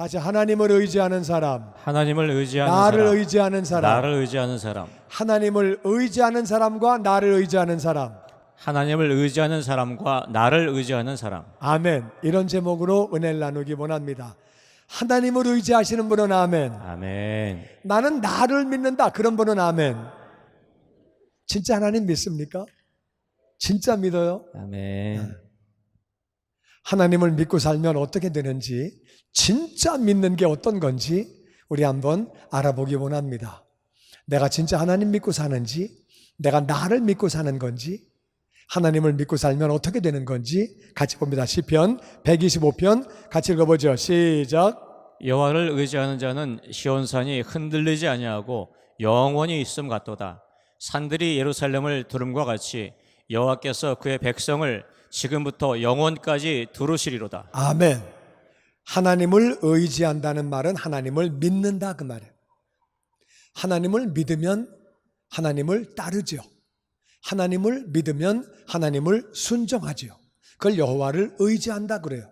다시 하나님을 의지하는 사람, 하나님을 의지하는 나를 사람, 의지하는 사람, 나를 의지하는 사람, 하나님을 의지하는 사람과 나를 의지하는 사람. 하나님을 의지하는 사람과 나를 의지하는 사람. 아멘. 이런 제목으로 은혜를 나누기 원합니다. 하나님을 의지하시는 분은 아멘. 아멘. 나는 나를 믿는다. 그런 분은 아멘. 진짜 하나님 믿습니까? 진짜 믿어요? 아멘. 하나님을 믿고 살면 어떻게 되는지, 진짜 믿는 게 어떤 건지 우리 한번 알아보기 원합니다. 내가 진짜 하나님 믿고 사는지, 내가 나를 믿고 사는 건지, 하나님을 믿고 살면 어떻게 되는 건지 같이 봅니다. 시편 125편 같이 읽어보죠. 시작. 여호와를 의지하는 자는 시온산이 흔들리지 아니하고 영원히 있음 같도다. 산들이 예루살렘을 두름과 같이 여호와께서 그의 백성을 지금부터 영원까지 두르시리로다. 아멘. 하나님을 의지한다는 말은 하나님을 믿는다 그 말이에요. 하나님을 믿으면 하나님을 따르죠. 하나님을 믿으면 하나님을 순종하죠. 그걸 여호와를 의지한다 그래요.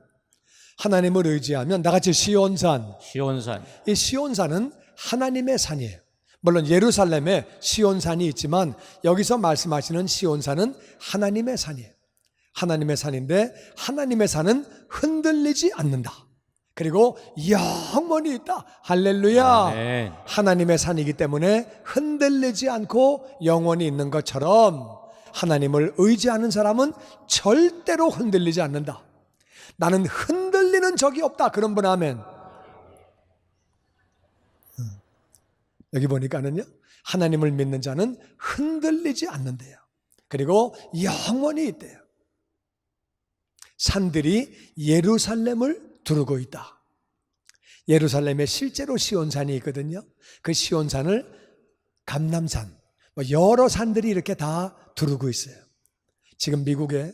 하나님을 의지하면 나같이 시온산, 시온산. 이 시온산은 하나님의 산이에요. 물론 예루살렘에 시온산이 있지만 여기서 말씀하시는 시온산은 하나님의 산이에요. 하나님의 산인데 하나님의 산은 흔들리지 않는다. 그리고 영원히 있다. 할렐루야. 아멘. 하나님의 산이기 때문에 흔들리지 않고 영원히 있는 것처럼 하나님을 의지하는 사람은 절대로 흔들리지 않는다. 나는 흔들리는 적이 없다. 그런 분 아멘. 여기 보니까는요, 하나님을 믿는 자는 흔들리지 않는데요. 그리고 영원히 있대요. 산들이 예루살렘을 두르고 있다. 예루살렘에 실제로 시온산이 있거든요. 그 시온산을 감람산, 여러 산들이 이렇게 다 두르고 있어요. 지금 미국에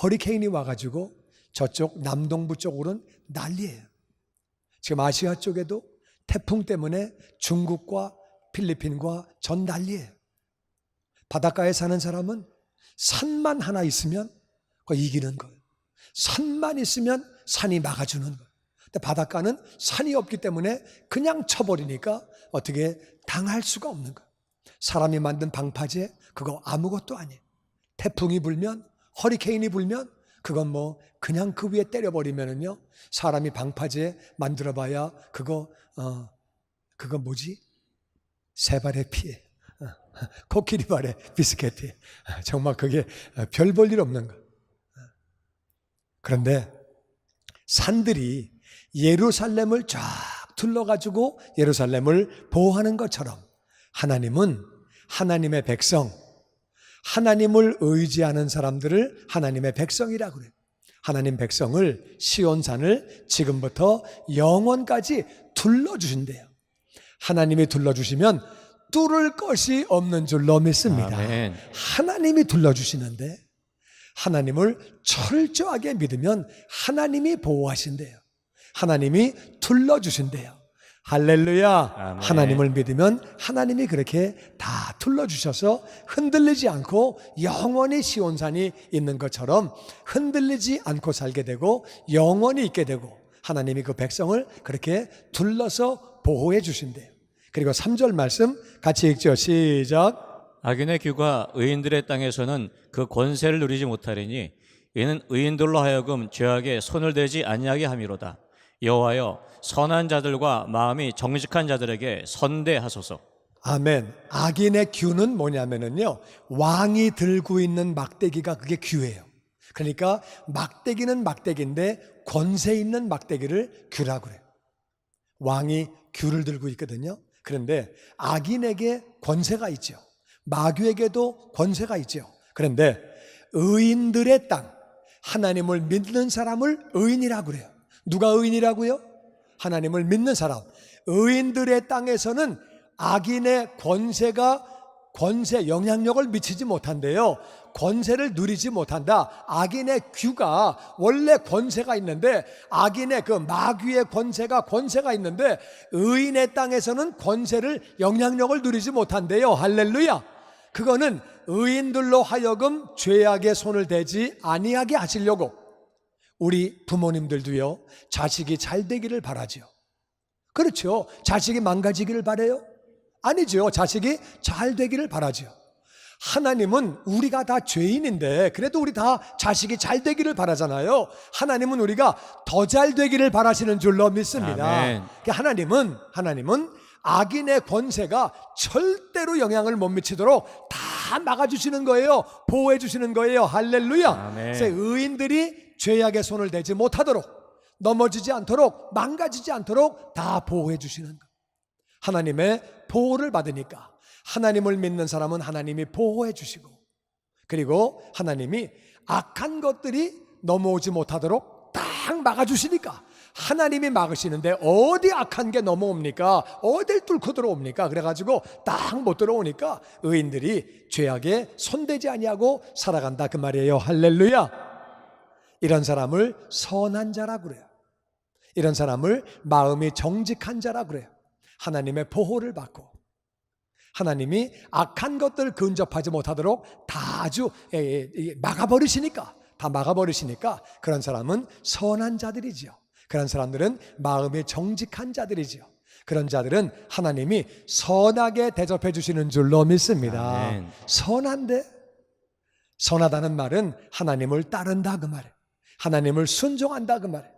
허리케인이 와가지고 저쪽 남동부 쪽으로는 난리예요. 지금 아시아 쪽에도 태풍 때문에 중국과 필리핀과 전 난리예요. 바닷가에 사는 사람은 산만 하나 있으면 그거 이기는 거예요. 산만 있으면 산이 막아주는 거예요. 근데 바닷가는 산이 없기 때문에 그냥 쳐버리니까 어떻게 당할 수가 없는 거예요. 사람이 만든 방파제 그거 아무것도 아니에요. 태풍이 불면, 허리케인이 불면 그건 뭐 그냥 그 위에 때려버리면은요, 사람이 방파제 만들어봐야 그거 뭐지? 세 발의 피해, 코끼리 발의 비스켓이 정말 그게 별 볼 일 없는 거예요. 그런데 산들이 예루살렘을 쫙 둘러가지고 예루살렘을 보호하는 것처럼 하나님은 하나님의 백성, 하나님을 의지하는 사람들을 하나님의 백성이라고 그래요. 하나님 백성을 시온산을 지금부터 영원까지 둘러주신대요. 하나님이 둘러주시면 뚫을 것이 없는 줄로 믿습니다. 아멘. 하나님이 둘러주시는데 하나님을 철저하게 믿으면 하나님이 보호하신대요. 하나님이 둘러주신대요. 할렐루야. 아멘. 하나님을 믿으면 하나님이 그렇게 다 둘러주셔서 흔들리지 않고 영원히 시온산이 있는 것처럼 흔들리지 않고 살게 되고 영원히 있게 되고 하나님이 그 백성을 그렇게 둘러서 보호해 주신대요. 그리고 3절 말씀 같이 읽죠. 시작. 악인의 규가 의인들의 땅에서는 그 권세를 누리지 못하리니 이는 의인들로 하여금 죄악에 손을 대지 아니하게 함이로다. 여호와여, 선한 자들과 마음이 정직한 자들에게 선대하소서. 아멘. 악인의 규는 뭐냐면은요, 왕이 들고 있는 막대기가 그게 규예요. 그러니까 막대기는 막대기인데 권세 있는 막대기를 규라고 그래요. 왕이 규를 들고 있거든요. 그런데 악인에게 권세가 있죠. 마귀에게도 권세가 있죠. 그런데 의인들의 땅, 하나님을 믿는 사람을 의인이라고 그래요. 누가 의인이라고요? 하나님을 믿는 사람. 의인들의 땅에서는 악인의 권세, 영향력을 미치지 못한대요. 권세를 누리지 못한다. 악인의 규가 원래 권세가 있는데, 악인의 그 마귀의 권세가 있는데 의인의 땅에서는 권세를, 영향력을 누리지 못한대요. 할렐루야. 그거는 의인들로 하여금 죄악의 손을 대지 아니하게 하시려고, 우리 부모님들도요, 자식이 잘 되기를 바라죠. 그렇죠. 자식이 망가지기를 바라요? 아니죠. 자식이 잘 되기를 바라죠. 하나님은 우리가 다 죄인인데 그래도 우리 다 자식이 잘 되기를 바라잖아요. 하나님은 우리가 더 잘 되기를 바라시는 줄로 믿습니다. 아멘. 그러니까 하나님은 악인의 권세가 절대로 영향을 못 미치도록 다 막아주시는 거예요. 보호해 주시는 거예요. 할렐루야. 아멘. 그래서 의인들이 죄악의 손을 대지 못하도록, 넘어지지 않도록, 망가지지 않도록 다 보호해 주시는 거. 하나님의 보호를 받으니까 하나님을 믿는 사람은 하나님이 보호해 주시고, 그리고 하나님이 악한 것들이 넘어오지 못하도록 딱 막아주시니까, 하나님이 막으시는데 어디 악한 게 넘어옵니까? 어딜 뚫고 들어옵니까? 그래가지고 딱 못 들어오니까 의인들이 죄악에 손대지 아니하고 살아간다 그 말이에요. 할렐루야. 이런 사람을 선한 자라고 그래요. 이런 사람을 마음이 정직한 자라고 그래요. 하나님의 보호를 받고 하나님이 악한 것들을 근접하지 못하도록 다 아주 막아버리시니까, 다 막아버리시니까 그런 사람은 선한 자들이지요. 그런 사람들은 마음이 정직한 자들이지요. 그런 자들은 하나님이 선하게 대접해 주시는 줄로 믿습니다. 아멘. 선한데, 선하다는 말은 하나님을 따른다 그 말이에요. 하나님을 순종한다 그 말이에요.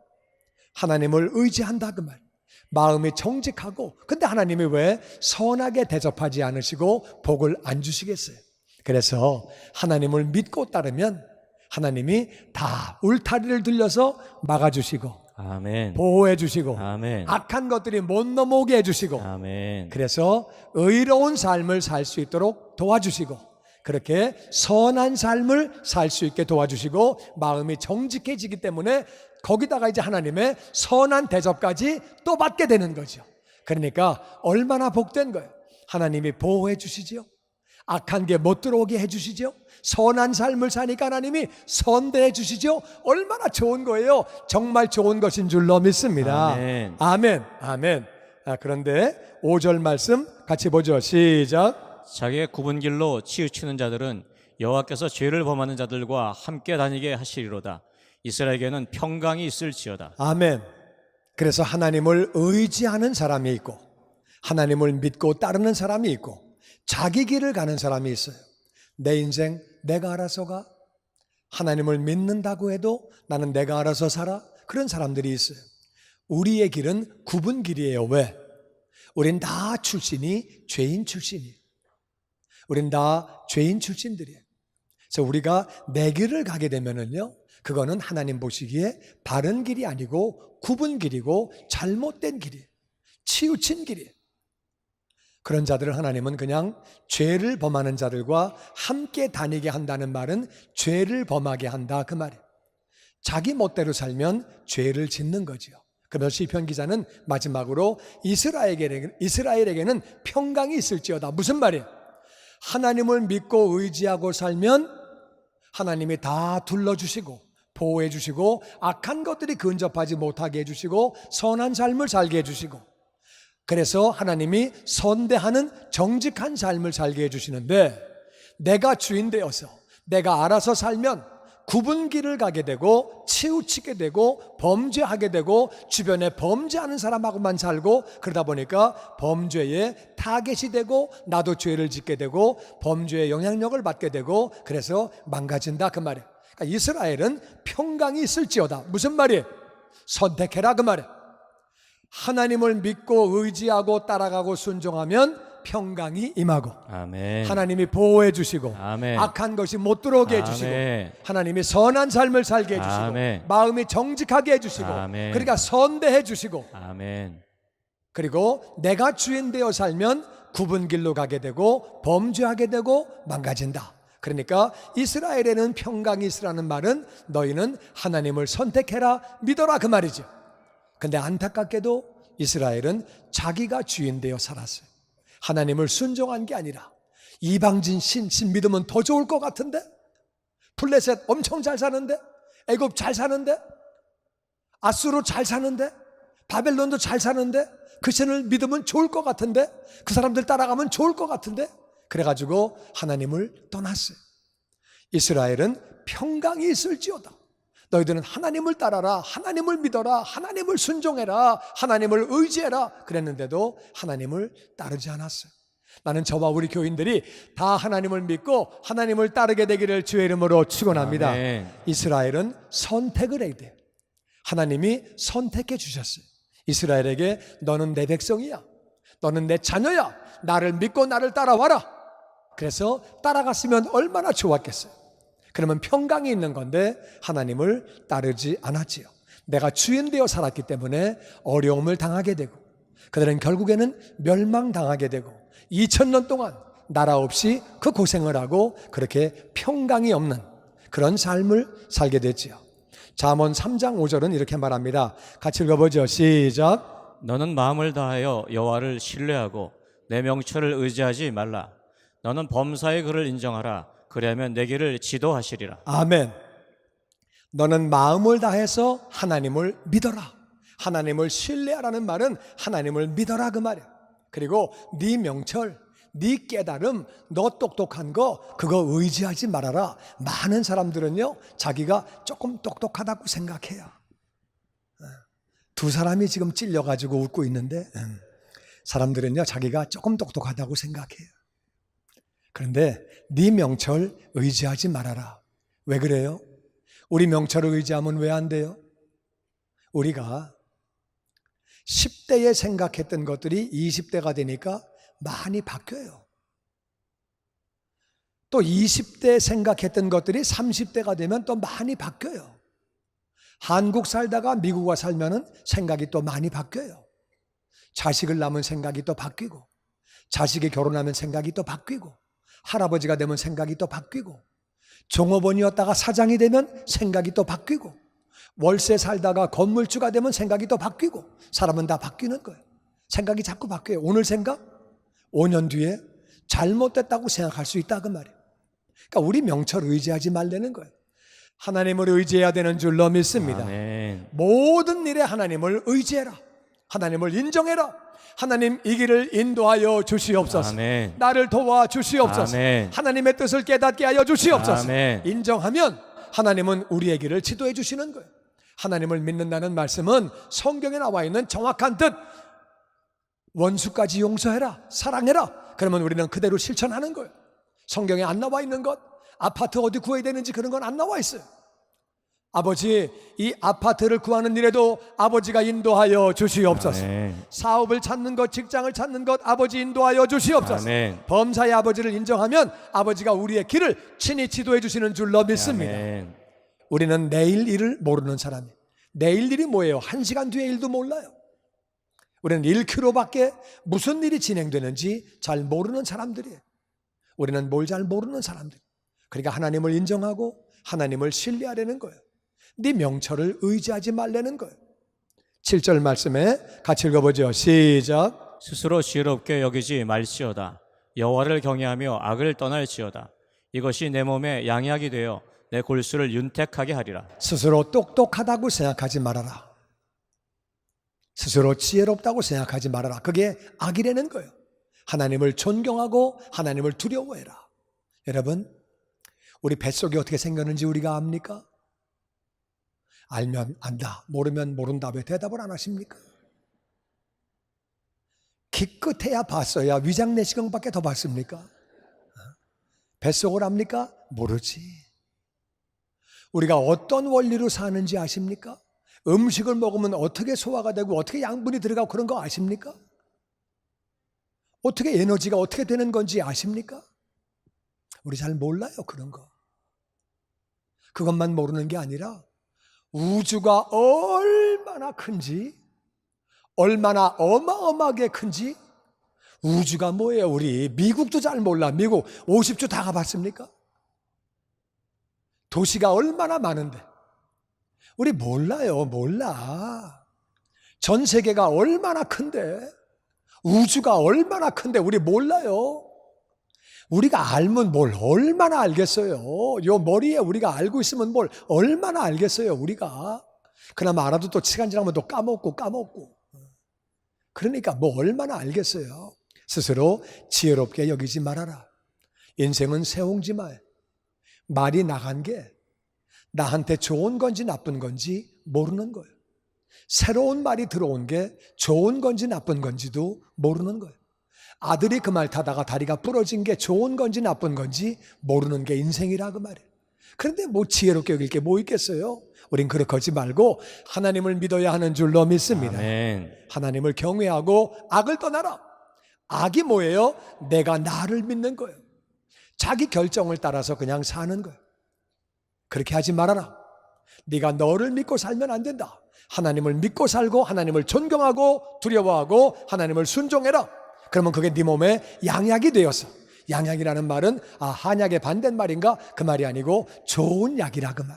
하나님을 의지한다 그 말이에요. 마음이 정직하고, 근데 하나님이 왜 선하게 대접하지 않으시고 복을 안 주시겠어요? 그래서 하나님을 믿고 따르면 하나님이 다 울타리를 들려서 막아주시고 아멘. 보호해 주시고 아멘. 악한 것들이 못 넘어오게 해주시고, 아멘. 그래서 의로운 삶을 살 수 있도록 도와주시고, 그렇게 선한 삶을 살 수 있게 도와주시고 마음이 정직해지기 때문에 거기다가 이제 하나님의 선한 대접까지 또 받게 되는 거죠. 그러니까 얼마나 복된 거예요. 하나님이 보호해 주시죠. 악한 게 못 들어오게 해주시죠. 선한 삶을 사니까 하나님이 선대해 주시죠. 얼마나 좋은 거예요. 정말 좋은 것인 줄로 믿습니다. 아멘. 아멘. 아멘. 그런데 5절 말씀 같이 보죠. 시작. 자기의 굽은 길로 치우치는 자들은 여호와께서 죄를 범하는 자들과 함께 다니게 하시리로다. 이스라엘에게는 평강이 있을지어다. 아멘. 그래서 하나님을 의지하는 사람이 있고, 하나님을 믿고 따르는 사람이 있고, 자기 길을 가는 사람이 있어요. 내 인생 내가 알아서 가. 하나님을 믿는다고 해도 나는 내가 알아서 살아. 그런 사람들이 있어요. 우리의 길은 굽은 길이에요. 왜? 우린 다 출신이 죄인 출신이에요. 우린 다 죄인 출신들이에요. 그래서 우리가 내 길을 가게 되면은요, 그거는 하나님 보시기에 바른 길이 아니고 굽은 길이고 잘못된 길이에요. 치우친 길이에요. 그런 자들을 하나님은 그냥 죄를 범하는 자들과 함께 다니게 한다는 말은 죄를 범하게 한다 그 말이에요. 자기 멋대로 살면 죄를 짓는 거죠. 그래서 시편 기자는 마지막으로 이스라엘에게는 평강이 있을지어다. 무슨 말이에요? 하나님을 믿고 의지하고 살면 하나님이 다 둘러주시고 보호해 주시고 악한 것들이 근접하지 못하게 해주시고 선한 삶을 살게 해주시고, 그래서 하나님이 선대하는 정직한 삶을 살게 해주시는데, 내가 주인 되어서 내가 알아서 살면 굽은 길을 가게 되고 치우치게 되고 범죄하게 되고 주변에 범죄하는 사람하고만 살고, 그러다 보니까 범죄에 타겟이 되고 나도 죄를 짓게 되고 범죄의 영향력을 받게 되고, 그래서 망가진다 그 말이에요. 그러니까 이스라엘은 평강이 있을지어다. 무슨 말이에요? 선택해라 그 말이에요. 하나님을 믿고 의지하고 따라가고 순종하면 평강이 임하고, 아멘. 하나님이 보호해 주시고, 아멘. 악한 것이 못 들어오게 아멘. 해주시고, 하나님이 선한 삶을 살게 해주시고, 아멘. 마음이 정직하게 해주시고, 아멘. 그러니까 선대해 주시고, 아멘. 그리고 내가 주인 되어 살면 굽은 길로 가게 되고 범죄하게 되고 망가진다. 그러니까 이스라엘에는 평강이 있으라는 말은 너희는 하나님을 선택해라, 믿어라 그 말이죠. 근데 안타깝게도 이스라엘은 자기가 주인 되어 살았어요. 하나님을 순종한 게 아니라 이방진 신 믿으면 더 좋을 것 같은데, 블레셋 엄청 잘 사는데, 애굽 잘 사는데, 아수르 잘 사는데, 바벨론도 잘 사는데, 그 신을 믿으면 좋을 것 같은데, 그 사람들 따라가면 좋을 것 같은데, 그래가지고 하나님을 떠났어요. 이스라엘은 평강이 있을지어다. 너희들은 하나님을 따라라, 하나님을 믿어라, 하나님을 순종해라, 하나님을 의지해라 그랬는데도 하나님을 따르지 않았어요. 나는 저와 우리 교인들이 다 하나님을 믿고 하나님을 따르게 되기를 주의 이름으로 축원합니다. 아멘. 이스라엘은 선택을 해야 돼요. 하나님이 선택해 주셨어요. 이스라엘에게 너는 내 백성이야, 너는 내 자녀야, 나를 믿고 나를 따라와라. 그래서 따라갔으면 얼마나 좋았겠어요. 그러면 평강이 있는 건데 하나님을 따르지 않았지요. 내가 주인 되어 살았기 때문에 어려움을 당하게 되고 그들은 결국에는 멸망당하게 되고 2000년 동안 나라 없이 그 고생을 하고 그렇게 평강이 없는 그런 삶을 살게 됐지요. 잠언 3장 5절은 이렇게 말합니다. 같이 읽어보죠. 시작. 너는 마음을 다하여 여호와를 신뢰하고 내 명철을 의지하지 말라. 너는 범사의 그를 인정하라. 그리하면 내 길을 지도하시리라. 아멘. 너는 마음을 다해서 하나님을 믿어라. 하나님을 신뢰하라는 말은 하나님을 믿어라 그 말이야. 그리고 네 명철, 네 깨달음, 너 똑똑한 거 그거 의지하지 말아라. 많은 사람들은요 자기가 조금 똑똑하다고 생각해요. 두 사람이 지금 찔려가지고 웃고 있는데 사람들은요 자기가 조금 똑똑하다고 생각해요. 그런데 네 명철 의지하지 말아라. 왜 그래요? 우리 명철을 의지하면 왜 안 돼요? 우리가 10대에 생각했던 것들이 20대가 되니까 많이 바뀌어요. 또 20대 생각했던 것들이 30대가 되면 또 많이 바뀌어요. 한국 살다가 미국 와 살면은 생각이 또 많이 바뀌어요. 자식을 낳으면 생각이 또 바뀌고, 자식이 결혼하면 생각이 또 바뀌고, 할아버지가 되면 생각이 또 바뀌고, 종업원이었다가 사장이 되면 생각이 또 바뀌고, 월세 살다가 건물주가 되면 생각이 또 바뀌고, 사람은 다 바뀌는 거예요. 생각이 자꾸 바뀌어요. 오늘 생각 5년 뒤에 잘못됐다고 생각할 수 있다 그 말이에요. 그러니까 우리 명철 의지하지 말라는 거예요. 하나님을 의지해야 되는 줄로 믿습니다. 아멘. 모든 일에 하나님을 의지해라. 하나님을 인정해라. 하나님 이 길을 인도하여 주시옵소서. 아멘. 나를 도와 주시옵소서. 아멘. 하나님의 뜻을 깨닫게 하여 주시옵소서. 아멘. 인정하면 하나님은 우리의 길을 지도해 주시는 거예요. 하나님을 믿는다는 말씀은 성경에 나와 있는 정확한 뜻, 원수까지 용서해라, 사랑해라. 그러면 우리는 그대로 실천하는 거예요. 성경에 안 나와 있는 것, 아파트 어디 구해야 되는지 그런 건 안 나와 있어요. 아버지, 이 아파트를 구하는 일에도 아버지가 인도하여 주시옵소서. 아멘. 사업을 찾는 것, 직장을 찾는 것 아버지 인도하여 주시옵소서. 아멘. 범사의 아버지를 인정하면 아버지가 우리의 길을 친히 지도해 주시는 줄로 믿습니다. 아멘. 우리는 내일 일을 모르는 사람이에요. 내일 일이 뭐예요? 1시간 뒤의 일도 몰라요. 우리는 1km밖에 무슨 일이 진행되는지 잘 모르는 사람들이에요. 우리는 뭘 잘 모르는 사람들. 그러니까 하나님을 인정하고 하나님을 신뢰하려는 거예요. 네 명철을 의지하지 말라는 거예요. 7절 말씀에 같이 읽어보죠. 시작. 스스로 지혜롭게 여기지 말지어다. 여호와를 경외하며 악을 떠날지어다. 이것이 내 몸에 양약이 되어 내 골수를 윤택하게 하리라. 스스로 똑똑하다고 생각하지 말아라. 스스로 지혜롭다고 생각하지 말아라. 그게 악이라는 거예요. 하나님을 존경하고 하나님을 두려워해라. 여러분, 우리 뱃속이 어떻게 생겼는지 우리가 압니까? 알면 안다, 모르면 모른다. 왜 대답을 안 하십니까? 기껏해야 봤어야 위장 내시경밖에 더 봤습니까? 뱃속을 압니까? 모르지. 우리가 어떤 원리로 사는지 아십니까? 음식을 먹으면 어떻게 소화가 되고 어떻게 양분이 들어가고 그런 거 아십니까? 어떻게 에너지가 어떻게 되는 건지 아십니까? 우리 잘 몰라요, 그런 거. 그것만 모르는 게 아니라 우주가 얼마나 큰지, 얼마나 어마어마하게 큰지. 우주가 뭐예요? 우리 미국도 잘 몰라. 미국 50주 다 가봤습니까? 도시가 얼마나 많은데 우리 몰라요. 몰라. 전 세계가 얼마나 큰데, 우주가 얼마나 큰데 우리 몰라요. 우리가 알면 뭘 얼마나 알겠어요. 요 머리에 우리가 알고 있으면 뭘 얼마나 알겠어요, 우리가. 그나마 알아도 또 시간 지나면 또 까먹고. 그러니까 뭐 얼마나 알겠어요. 스스로 지혜롭게 여기지 말아라. 인생은 새옹지 말. 말이 나간 게 나한테 좋은 건지 나쁜 건지 모르는 거예요. 새로운 말이 들어온 게 좋은 건지 나쁜 건지도 모르는 거예요. 아들이 그 말 타다가 다리가 부러진 게 좋은 건지 나쁜 건지 모르는 게 인생이라 그 말이에요. 그런데 뭐 지혜롭게 여길 게 뭐 있겠어요? 우린 그렇게 하지 말고 하나님을 믿어야 하는 줄로 믿습니다. 아멘. 하나님을 경외하고 악을 떠나라. 악이 뭐예요? 내가 나를 믿는 거예요. 자기 결정을 따라서 그냥 사는 거예요. 그렇게 하지 말아라. 네가 너를 믿고 살면 안 된다. 하나님을 믿고 살고 하나님을 존경하고 두려워하고 하나님을 순종해라. 그러면 그게 네 몸에 양약이 되어서, 양약이라는 말은 한약의 반대말인가? 그 말이 아니고 좋은 약이라 그 말.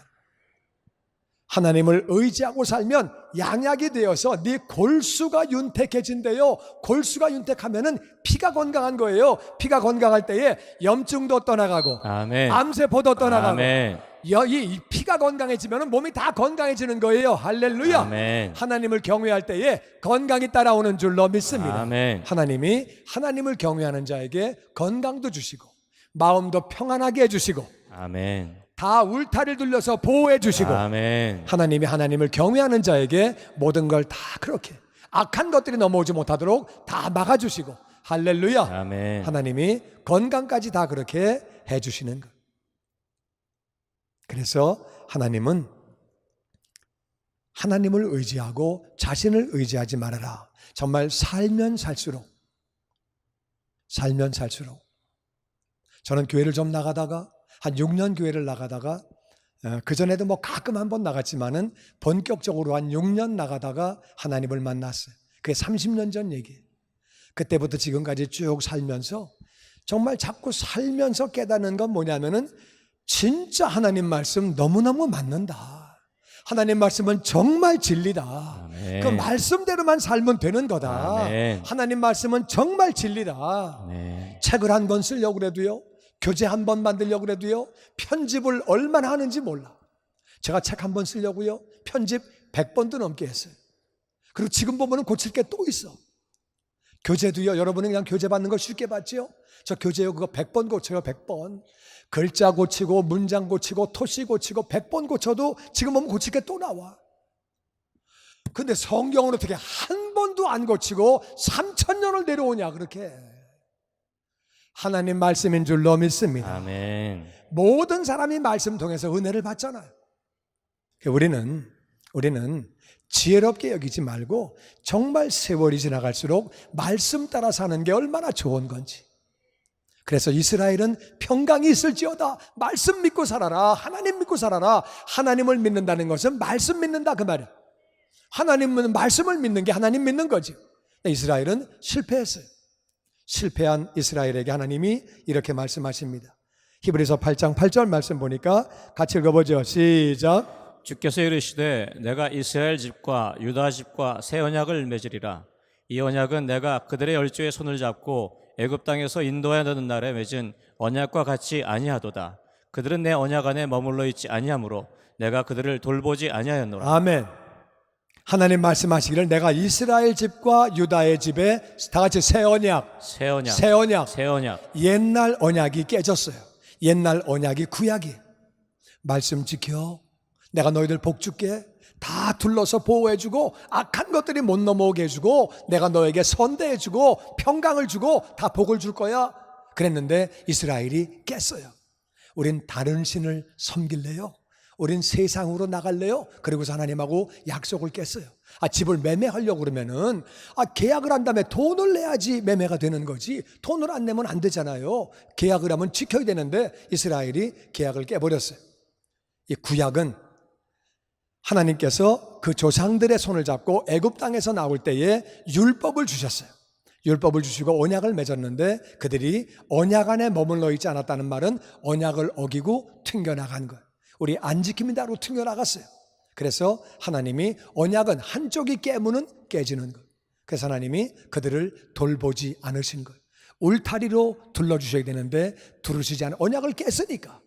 하나님을 의지하고 살면 양약이 되어서 네 골수가 윤택해진대요. 골수가 윤택하면은 피가 건강한 거예요. 피가 건강할 때에 염증도 떠나가고 아멘. 암세포도 떠나가고 아멘. 이 피가 건강해지면 몸이 다 건강해지는 거예요. 할렐루야. 아멘. 하나님을 경외할 때에 건강이 따라오는 줄로 믿습니다. 아멘. 하나님이 하나님을 경외하는 자에게 건강도 주시고 마음도 평안하게 해주시고 아멘. 다 울타리를 둘러서 보호해 주시고 아멘. 하나님이 하나님을 경외하는 자에게 모든 걸 다 그렇게 악한 것들이 넘어오지 못하도록 다 막아주시고 할렐루야. 아멘. 하나님이 건강까지 다 그렇게 해주시는 것. 그래서 하나님은 하나님을 의지하고 자신을 의지하지 말아라. 정말 살면 살수록 저는 교회를 좀 나가다가 한 6년 교회를 나가다가 그전에도 뭐 가끔 한번 나갔지만은 본격적으로 한 6년 나가다가 하나님을 만났어요. 그게 30년 전 얘기예요. 그때부터 지금까지 쭉 살면서 정말 자꾸 살면서 깨닫는 건 뭐냐면은 진짜 하나님 말씀 너무너무 맞는다. 하나님 말씀은 정말 진리다. 아멘. 그 말씀대로만 살면 되는 거다. 아멘. 하나님 말씀은 정말 진리다. 아멘. 책을 한 권 쓰려고 그래도요, 교재 한 번 만들려고 그래도요, 편집을 얼마나 하는지 몰라. 제가 책 한 번 쓰려고요, 편집 100번도 넘게 했어요. 그리고 지금 보면 고칠 게 또 있어. 교재도요, 여러분은 그냥 교재 받는 거 쉽게 받지요? 저 교재요, 그거 100번 고쳐요, 100번. 글자 고치고, 문장 고치고, 토시 고치고, 100번 고쳐도 지금 보면 고칠 게 또 나와. 근데 성경은 어떻게 한 번도 안 고치고 3000년을 내려오냐, 그렇게. 하나님 말씀인 줄로 믿습니다. 아멘. 모든 사람이 말씀 통해서 은혜를 받잖아요. 우리는 지혜롭게 여기지 말고 정말 세월이 지나갈수록 말씀 따라 사는 게 얼마나 좋은 건지. 그래서 이스라엘은 평강이 있을지어다. 말씀 믿고 살아라. 하나님 믿고 살아라. 하나님을 믿는다는 것은 말씀 믿는다 그 말이에요. 하나님은 말씀을 믿는 게 하나님 믿는 거지. 이스라엘은 실패했어요. 실패한 이스라엘에게 하나님이 이렇게 말씀하십니다. 히브리서 8장 8절 말씀 보니까 같이 읽어보죠. 시작. 주께서 이르시되 내가 이스라엘 집과 유다 집과 새 언약을 맺으리라. 이 언약은 내가 그들의 열조의 손을 잡고 애굽 땅에서 인도하여 넣는 날에 맺은 언약과 같이 아니하도다. 그들은 내 언약 안에 머물러 있지 아니하므로 내가 그들을 돌보지 아니하였노라. 아멘. 하나님 말씀하시기를 내가 이스라엘 집과 유다의 집에 다 같이 새 언약. 옛날 언약이 깨졌어요. 옛날 언약이 구약이. 말씀 지켜. 내가 너희들 복 줄게. 다 둘러서 보호해주고 악한 것들이 못 넘어오게 해주고 내가 너에게 선대해주고 평강을 주고 다 복을 줄 거야. 그랬는데 이스라엘이 깼어요. 우린 다른 신을 섬길래요? 우린 세상으로 나갈래요? 그리고서 하나님하고 약속을 깼어요. 집을 매매하려고 그러면은 계약을 한 다음에 돈을 내야지 매매가 되는 거지. 돈을 안 내면 안 되잖아요. 계약을 하면 지켜야 되는데 이스라엘이 계약을 깨버렸어요. 이 구약은 하나님께서 그 조상들의 손을 잡고 애굽 땅에서 나올 때에 율법을 주셨어요. 율법을 주시고 언약을 맺었는데 그들이 언약 안에 머물러 있지 않았다는 말은 언약을 어기고 튕겨나간 거예요. 우리 안 지킵니다로 튕겨나갔어요. 그래서 하나님이 언약은 한쪽이 깨무는 깨지는 거예요. 그래서 하나님이 그들을 돌보지 않으신 거예요. 울타리로 둘러주셔야 되는데 두르시지 않은 언약을 깼으니까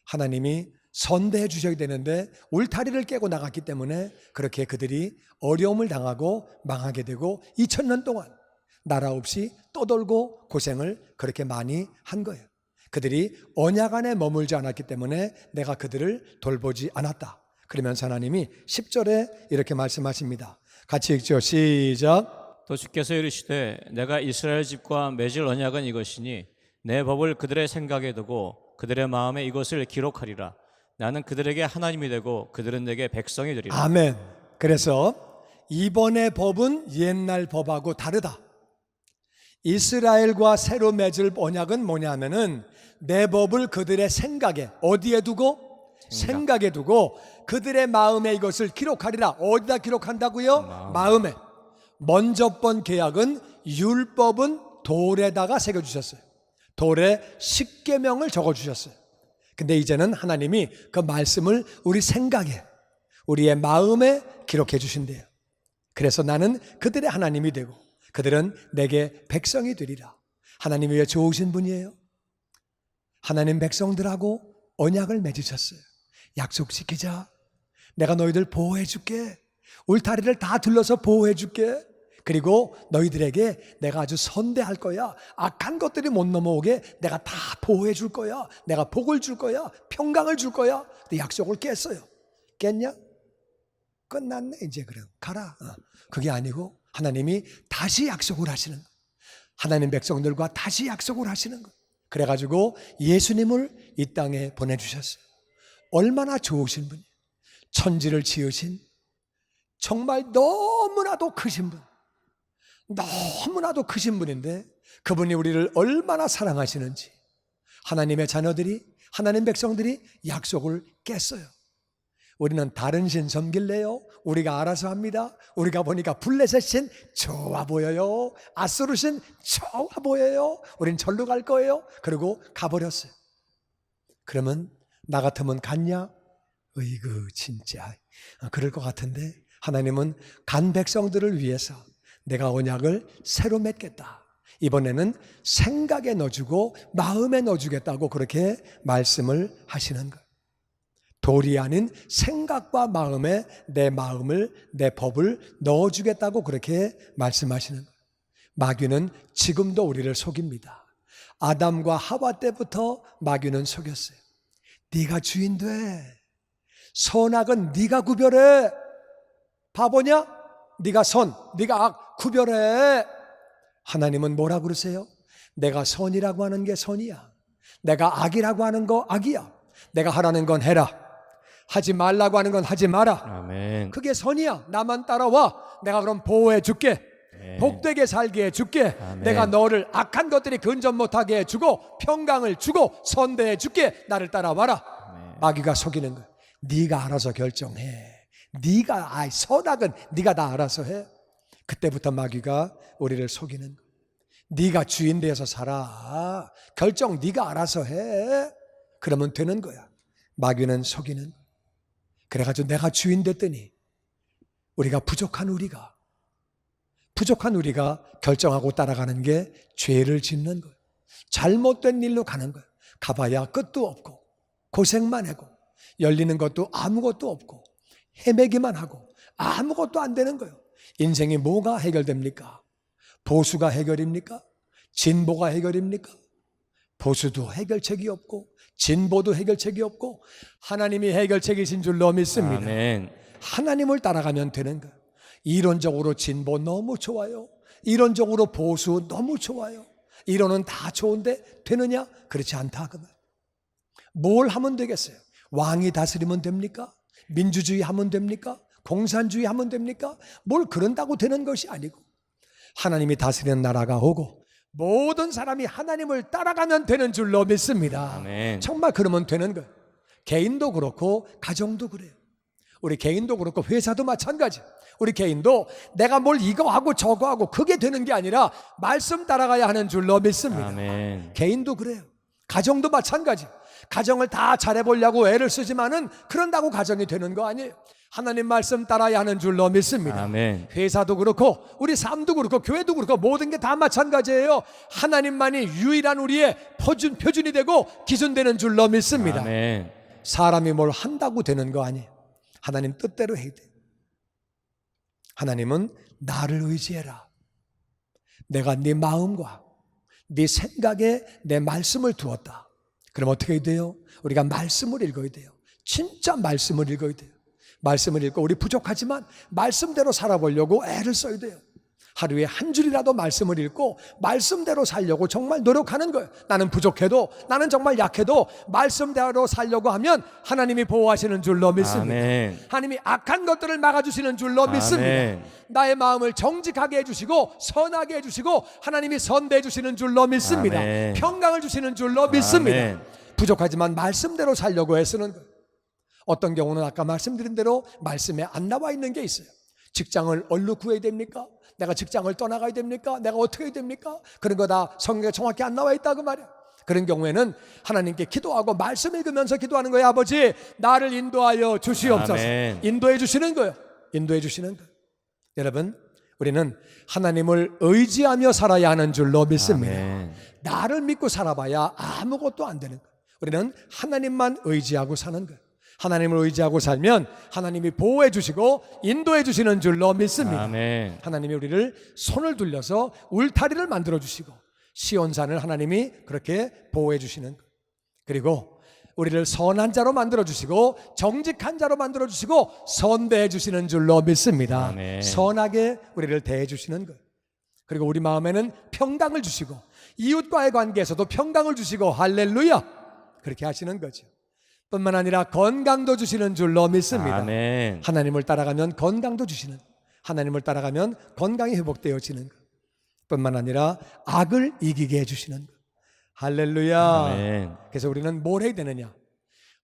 하나님이 선대해 주셔야 되는데 울타리를 깨고 나갔기 때문에 그렇게 그들이 어려움을 당하고 망하게 되고 2000년 동안 나라 없이 떠돌고 고생을 그렇게 많이 한 거예요. 그들이 언약 안에 머물지 않았기 때문에 내가 그들을 돌보지 않았다. 그러면서 하나님이 10절에 이렇게 말씀하십니다. 같이 읽죠. 시작. 또 주께서 이르시되 내가 이스라엘 집과 맺을 언약은 이것이니 내 법을 그들의 생각에 두고 그들의 마음에 이것을 기록하리라. 나는 그들에게 하나님이 되고 그들은 내게 백성이 되리라. 아멘. 그래서 이번의 법은 옛날 법하고 다르다. 이스라엘과 새로 맺을 언약은 뭐냐면은 내 법을 그들의 생각에, 어디에 두고? 생각에 두고 그들의 마음에 이것을 기록하리라. 어디다 기록한다고요? 마음에. 먼저 번 계약은 율법은 돌에다가 새겨주셨어요. 돌에 십계명을 적어주셨어요. 근데 이제는 하나님이 그 말씀을 우리 생각에, 우리의 마음에 기록해 주신대요. 그래서 나는 그들의 하나님이 되고 그들은 내게 백성이 되리라. 하나님이 왜 좋으신 분이에요? 하나님 백성들하고 언약을 맺으셨어요. 약속시키자. 내가 너희들 보호해 줄게. 울타리를 다 둘러서 보호해 줄게. 그리고 너희들에게 내가 아주 선대할 거야. 악한 것들이 못 넘어오게 내가 다 보호해 줄 거야. 내가 복을 줄 거야. 평강을 줄 거야. 근데 약속을 깼어요. 깼냐? 끝났네 이제. 그래 가라. 그게 아니고 하나님이 다시 약속을 하시는 거예요. 하나님 백성들과 다시 약속을 하시는 거예요. 그래가지고 예수님을 이 땅에 보내주셨어요. 얼마나 좋으신 분이에요. 천지를 지으신 정말 너무나도 크신 분, 너무나도 크신 분인데 그분이 우리를 얼마나 사랑하시는지 하나님의 자녀들이, 하나님 백성들이 약속을 깼어요. 우리는 다른 신 섬길래요? 우리가 알아서 합니다. 우리가 보니까 블레셋 좋아 보여요. 아수르 좋아 보여요. 우린 절로 갈 거예요. 그리고 가버렸어요. 그러면 나 같으면 갔냐? 어이구 진짜 그럴 것 같은데 하나님은 간 백성들을 위해서 내가 언약을 새로 맺겠다. 이번에는 생각에 넣어주고 마음에 넣어주겠다고 그렇게 말씀을 하시는 거예요. 돌이 아닌 생각과 마음에 내 마음을, 내 법을 넣어주겠다고 그렇게 말씀하시는 거예요. 마귀는 지금도 우리를 속입니다. 아담과 하와 때부터 마귀는 속였어요. 네가 주인 돼. 선악은 네가 구별해. 바보냐? 네가 선, 네가 악 구별해. 하나님은 뭐라 그러세요? 내가 선이라고 하는 게 선이야. 내가 악이라고 하는 거 악이야. 내가 하라는 건 해라. 하지 말라고 하는 건 하지 마라. 아멘. 그게 선이야. 나만 따라와. 내가 그럼 보호해 줄게. 복되게 살게 해줄게. 아멘. 내가 너를 악한 것들이 근접 못하게 해주고 평강을 주고 선대해 줄게. 나를 따라와라. 아멘. 마귀가 속이는 거야. 네가 알아서 결정해. 네가 선악은 네가 다 알아서 해. 그때부터 마귀가 우리를 속이는 거야. 네가 주인 되어서 살아. 결정 네가 알아서 해. 그러면 되는 거야. 마귀는 속이는 거야. 그래가지고 내가 주인 됐더니 우리가 부족한 우리가 결정하고 따라가는 게 죄를 짓는 거예요. 잘못된 일로 가는 거예요. 가봐야 끝도 없고 고생만 하고 열리는 것도 아무것도 없고 헤매기만 하고 아무것도 안 되는 거예요. 인생이 뭐가 해결됩니까? 보수가 해결입니까? 진보가 해결입니까? 보수도 해결책이 없고 진보도 해결책이 없고 하나님이 해결책이신 줄로 믿습니다. 아멘. 하나님을 따라가면 되는 거예요. 이론적으로 진보 너무 좋아요. 이론적으로 보수 너무 좋아요. 이론은 다 좋은데 되느냐? 그렇지 않다 그 말. 뭘 하면 되겠어요? 왕이 다스리면 됩니까? 민주주의 하면 됩니까? 공산주의 하면 됩니까? 뭘 그런다고 되는 것이 아니고 하나님이 다스리는 나라가 오고 모든 사람이 하나님을 따라가면 되는 줄로 믿습니다. 아멘. 정말 그러면 되는 거예요. 개인도 그렇고 가정도 그래요. 우리 개인도 그렇고 회사도 마찬가지. 우리 개인도 내가 뭘 이거 하고 저거 하고 그게 되는 게 아니라 말씀 따라가야 하는 줄로 믿습니다. 아멘. 개인도 그래요. 가정도 마찬가지. 가정을 다 잘해보려고 애를 쓰지만은 그런다고 가정이 되는 거 아니에요. 하나님 말씀 따라야 하는 줄로 믿습니다. 아멘. 회사도 그렇고 우리 삶도 그렇고 교회도 그렇고 모든 게 다 마찬가지예요. 하나님만이 유일한 우리의 표준이 되고 기준 되는 줄로 믿습니다. 아멘. 사람이 뭘 한다고 되는 거 아니에요. 하나님 뜻대로 해야 돼. 하나님은 나를 의지해라. 내가 네 마음과 네 생각에 내 말씀을 두었다. 그럼 어떻게 돼요? 우리가 말씀을 읽어야 돼요. 진짜 말씀을 읽어야 돼요. 말씀을 읽고 우리 부족하지만 말씀대로 살아보려고 애를 써야 돼요. 하루에 한 줄이라도 말씀을 읽고 말씀대로 살려고 정말 노력하는 거예요. 나는 부족해도, 나는 정말 약해도 말씀대로 살려고 하면 하나님이 보호하시는 줄로 믿습니다. 아멘. 하나님이 악한 것들을 막아주시는 줄로 믿습니다. 아멘. 나의 마음을 정직하게 해주시고 선하게 해주시고 하나님이 선대해 주시는 줄로 믿습니다. 아멘. 평강을 주시는 줄로 믿습니다. 아멘. 부족하지만 말씀대로 살려고 애쓰는 거예요. 어떤 경우는 아까 말씀드린 대로 말씀에 안 나와 있는 게 있어요. 직장을 얼른 구해야 됩니까? 내가 직장을 떠나가야 됩니까? 내가 어떻게 해야 됩니까? 그런 거 다 성경에 정확히 안 나와 있다고 말이야. 그런 경우에는 하나님께 기도하고 말씀 읽으면서 기도하는 거예요. 아버지, 나를 인도하여 주시옵소서. 아멘. 인도해 주시는 거예요. 인도해 주시는 거예요. 여러분, 우리는 하나님을 의지하며 살아야 하는 줄로 믿습니다. 아멘. 나를 믿고 살아봐야 아무것도 안 되는 거예요. 우리는 하나님만 의지하고 사는 거예요. 하나님을 의지하고 살면 하나님이 보호해 주시고 인도해 주시는 줄로 믿습니다. 아멘. 하나님이 우리를 손을 들려서 울타리를 만들어 주시고 시온산을 하나님이 그렇게 보호해 주시는 거예요. 그리고 우리를 선한 자로 만들어 주시고 정직한 자로 만들어 주시고 선대해 주시는 줄로 믿습니다. 아멘. 선하게 우리를 대해 주시는 거예요. 그리고 우리 마음에는 평강을 주시고 이웃과의 관계에서도 평강을 주시고 할렐루야, 그렇게 하시는 거죠. 뿐만 아니라 건강도 주시는 줄로 믿습니다. 아멘. 하나님을 따라가면 건강도 주시는, 하나님을 따라가면 건강이 회복되어지는 것 뿐만 아니라 악을 이기게 해주시는 것. 할렐루야. 아멘. 그래서 우리는 뭘 해야 되느냐?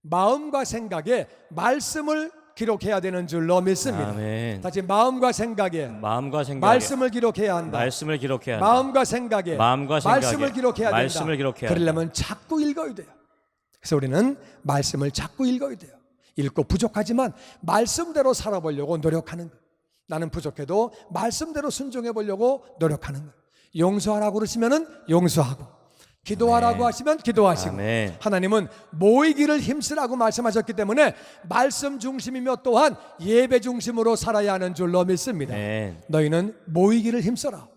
마음과 생각에 말씀을 기록해야 되는 줄로 믿습니다. 아멘. 다시 마음과 생각에 마음과 생각에 말씀을 기록해야 한다. 말씀을 기록해야 한다. 마음과 생각에 마음과 생각에 말씀을 기록해야 된다. 말씀을 기록해야 한다. 그러려면 자꾸 읽어야 돼요. 그래서 우리는 말씀을 자꾸 읽어야 돼요. 읽고 부족하지만 말씀대로 살아보려고 노력하는 거예요. 나는 부족해도 말씀대로 순종해 보려고 노력하는 거예요. 용서하라고 그러시면은 용서하고, 기도하라고 아멘. 하시면 기도하시고. 아멘. 하나님은 모이기를 힘쓰라고 말씀하셨기 때문에 말씀 중심이며 또한 예배 중심으로 살아야 하는 줄로 믿습니다. 아멘. 너희는 모이기를 힘써라.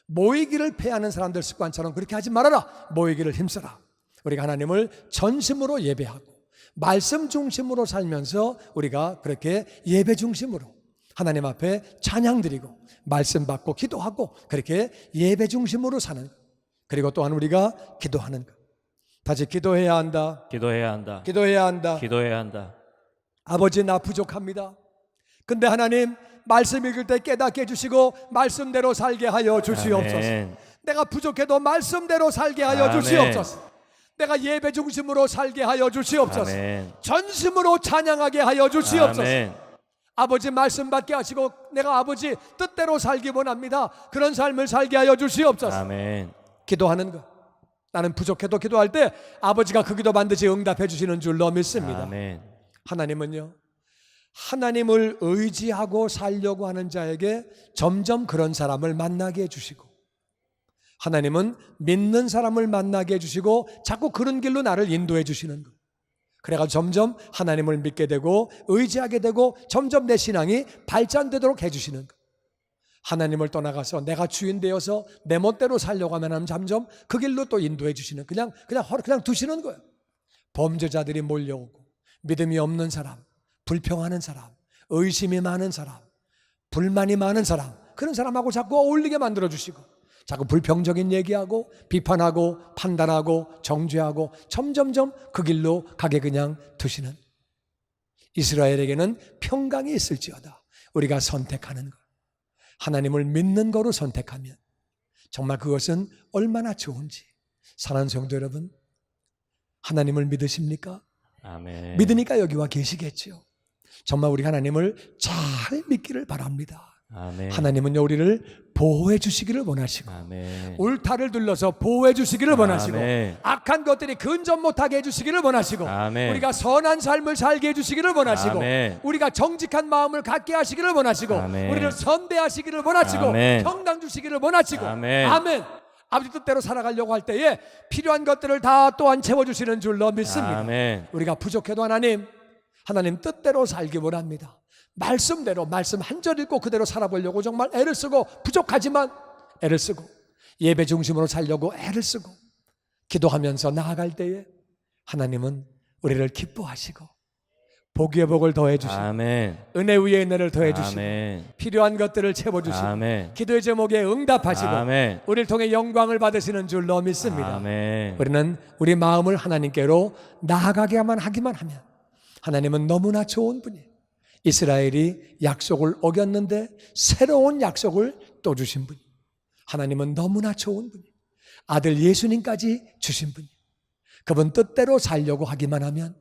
모이기를 패하는 사람들 습관처럼 그렇게 하지 말아라. 모이기를 힘써라. 우리가 하나님을 전심으로 예배하고 말씀 중심으로 살면서 우리가 그렇게 예배 중심으로 하나님 앞에 찬양 드리고 말씀 받고 기도하고 그렇게 예배 중심으로 사는 것. 그리고 또한 우리가 기도하는 것. 다시 기도해야 한다. 기도해야 한다. 기도해야 한다. 기도해야 한다. 아버지, 나 부족합니다. 근데 하나님 말씀 읽을 때 깨닫게 해주시고 말씀대로 살게 하여 주시옵소서. 아멘. 내가 부족해도 말씀대로 살게 하여 아멘. 주시옵소서. 내가 예배 중심으로 살게 하여 주시옵소서. 아멘. 전심으로 찬양하게 하여 주시옵소서. 아멘. 아버지 말씀 받게 하시고 내가 아버지 뜻대로 살기 원합니다. 그런 삶을 살게 하여 주시옵소서. 아멘. 기도하는 것. 나는 부족해도 기도할 때 아버지가 그 기도 반드시 응답해 주시는 줄로 믿습니다. 아멘. 하나님은요, 하나님을 의지하고 살려고 하는 자에게 점점 그런 사람을 만나게 해주시고, 하나님은 믿는 사람을 만나게 해주시고 자꾸 그런 길로 나를 인도해 주시는 것. 그래가 점점 하나님을 믿게 되고 의지하게 되고 점점 내 신앙이 발전되도록 해주시는 것. 하나님을 떠나가서 내가 주인 되어서 내 멋대로 살려고 하면 점점 그 길로 또 인도해 주시는, 그냥 두시는 거예요. 범죄자들이 몰려오고 믿음이 없는 사람, 불평하는 사람, 의심이 많은 사람, 불만이 많은 사람, 그런 사람하고 자꾸 어울리게 만들어 주시고 자꾸 불평적인 얘기하고 비판하고 판단하고 정죄하고 점점점 그 길로 가게 그냥 두시는, 이스라엘에게는 평강이 있을지어다 우리가 선택하는 것, 하나님을 믿는 거로 선택하면 정말 그것은 얼마나 좋은지. 사랑하는 성도 여러분, 하나님을 믿으십니까? 아멘. 믿으니까 여기 와 계시겠죠. 정말 우리 하나님을 잘 믿기를 바랍니다. 아멘. 하나님은요, 우리를 보호해 주시기를 원하시고 아멘. 울타리를 둘러서 보호해 주시기를 원하시고 아멘. 악한 것들이 근접 못하게 해주시기를 원하시고 아멘. 우리가 선한 삶을 살게 해주시기를 원하시고 아멘. 우리가 정직한 마음을 갖게 하시기를 원하시고 아멘. 우리를 선대하시기를 원하시고 아멘. 평강 주시기를 원하시고 아멘. 아멘. 아버지 뜻대로 살아가려고 할 때에 필요한 것들을 다 또한 채워주시는 줄로 믿습니다. 아멘. 우리가 부족해도 하나님 뜻대로 살기 원합니다. 말씀대로 말씀 한 절 읽고 그대로 살아보려고 정말 애를 쓰고 부족하지만 애를 쓰고 예배 중심으로 살려고 애를 쓰고 기도하면서 나아갈 때에 하나님은 우리를 기뻐하시고 복위의 복을 더해 주시고 아멘. 은혜 위에 은혜를 더해 주시고 아멘. 필요한 것들을 채워 주시고 아멘. 기도의 제목에 응답하시고 아멘. 우리를 통해 영광을 받으시는 줄로 믿습니다. 아멘. 우리는 우리 마음을 하나님께로 나아가게만 하기만 하면 하나님은 너무나 좋은 분이에요. 이스라엘이 약속을 어겼는데 새로운 약속을 또 주신 분이에요. 하나님은 너무나 좋은 분이에요. 아들 예수님까지 주신 분이에요. 그분 뜻대로 살려고 하기만 하면,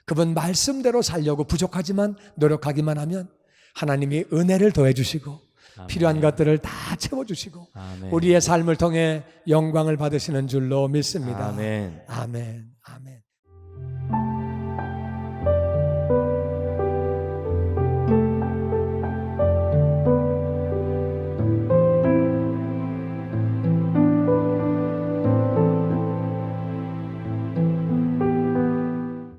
그분 말씀대로 살려고 부족하지만 노력하기만 하면 하나님이 은혜를 더해 주시고 필요한 것들을 다 채워주시고 아멘. 우리의 삶을 통해 영광을 받으시는 줄로 믿습니다. 아멘. 아멘. 아멘.